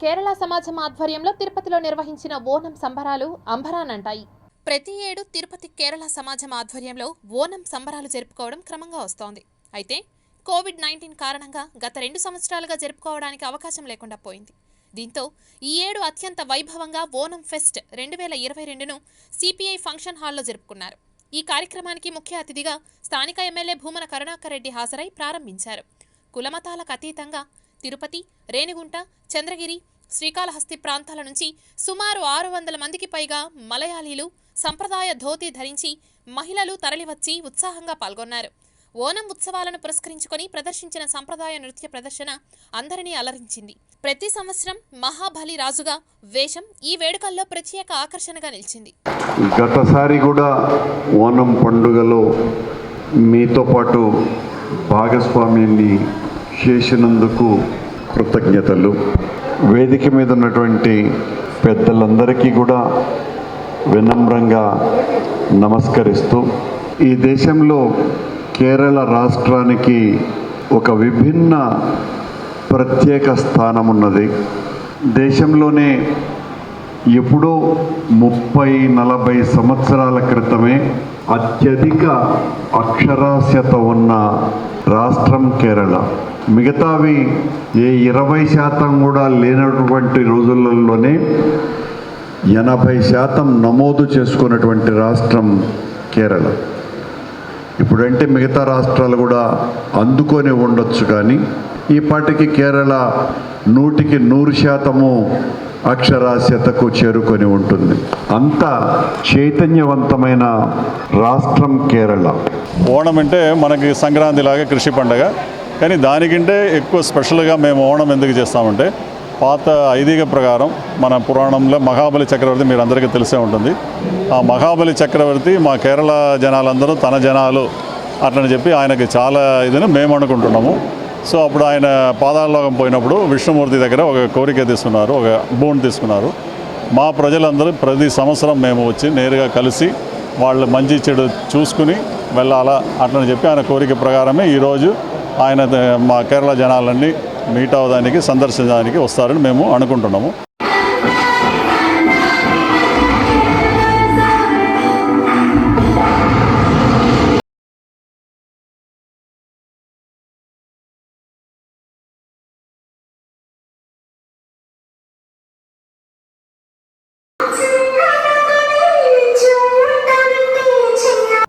కేరళ సమాజం ఆధ్వర్యంలో తిరుపతిలో నిర్వహించిన ఓనం సంబరాలు అంబరానంటాయి. ప్రతి ఏడు తిరుపతి కేరళ సమాజం ఆధ్వర్యంలో ఓనం సంబరాలు జరుపుకోవడం క్రమంగా వస్తోంది. అయితే కోవిడ్-19 కారణంగా గత 2 సంవత్సరాలుగా జరుపుకోవడానికి అవకాశం లేకుండా పోయింది. దీంతో ఈ ఏడు అత్యంత వైభవంగా ఓనం ఫెస్ట్ 2022ను సిపిఐ ఫంక్షన్ హాల్లో జరుపుకున్నారు. ఈ కార్యక్రమానికి ముఖ్య అతిథిగా స్థానిక ఎమ్మెల్యే భూమన కరుణాకర్ రెడ్డి హాజరై ప్రారంభించారు. కులమతాలకు అతీతంగా తిరుపతి, రేణిగుంట, చంద్రగిరి, శ్రీకాళహస్తి ప్రాంతాల నుంచి సుమారు 600 మందికి పైగా మలయాళీలు సంప్రదాయ ధోతి ధరించి మహిళలు తరలివచ్చి ఉత్సాహంగా పాల్గొన్నారు. ఓనం ఉత్సవాలను పురస్కరించుకొని ప్రదర్శించిన సంప్రదాయ నృత్య ప్రదర్శన అందరినీ అలరించింది. ప్రతి సంవత్సరం మహాబలి రాజుగా వేషం ఈ వేడుకల్లో ప్రత్యేక ఆకర్షణగా నిలిచింది. గతసారి కూడా ఓనం పండుగలో మీతో పాటు భాగస్వామ్యాన్ని చేసినందుకు కృతజ్ఞతలు. వేదిక మీద ఉన్నటువంటి పెద్దలందరికీ కూడా వినమ్రంగా నమస్కరిస్తూ, ఈ దేశంలో కేరళ రాష్ట్రానికి ఒక విభిన్న ప్రత్యేక స్థానం ఉన్నది. దేశంలోనే ఎప్పుడో 30-40 సంవత్సరాల క్రితమే అత్యధిక అక్షరాస్యత ఉన్న రాష్ట్రం కేరళ. మిగతావి ఏ 20% కూడా లేనటువంటి రోజులలోనే 80% నమోదు చేసుకున్నటువంటి రాష్ట్రం కేరళ. ఇప్పుడంటే మిగతా రాష్ట్రాలు కూడా అందుకొని ఉండొచ్చు, కానీ ఈ పాటికి కేరళ 100% అక్షరాస్యతకు చేరుకొని ఉంటుంది. అంత చైతన్యవంతమైన రాష్ట్రం కేరళ. ఓణం అంటే మనకి సంక్రాంతి లాగా కృషి పండుగ, కానీ దానికంటే ఎక్కువ స్పెషల్గా మేము ఓణం ఎందుకు చేస్తామంటే, పాత ఐదీగ ప్రకారం మన పురాణంలో మహాబలి చక్రవర్తి మీరు అందరికీ తెలిసే ఉంటుంది. ఆ మహాబలి చక్రవర్తి మా కేరళ జనాలందరూ తన జనాలు అట్లని చెప్పి ఆయనకి చాలా ఇదని మేము అనుకుంటున్నాము. సో అప్పుడు ఆయన పాదాల్లోకం పోయినప్పుడు విష్ణుమూర్తి దగ్గర ఒక కోరిక తీసుకున్నారు, ఒక బోన్ తీసుకున్నారు. మా ప్రజలందరూ ప్రతి సంవత్సరం మేము వచ్చి నేరుగా కలిసి వాళ్ళు మంచి చెడు చూసుకుని వెళ్ళాలా అట్లని చెప్పి ఆయన కోరిక ప్రకారమే ఈరోజు ఆయన మా కేరళ జనాలన్నీ మీట్ అవ్వడానికి సందర్శించడానికి వస్తారని మేము అనుకుంటున్నాము.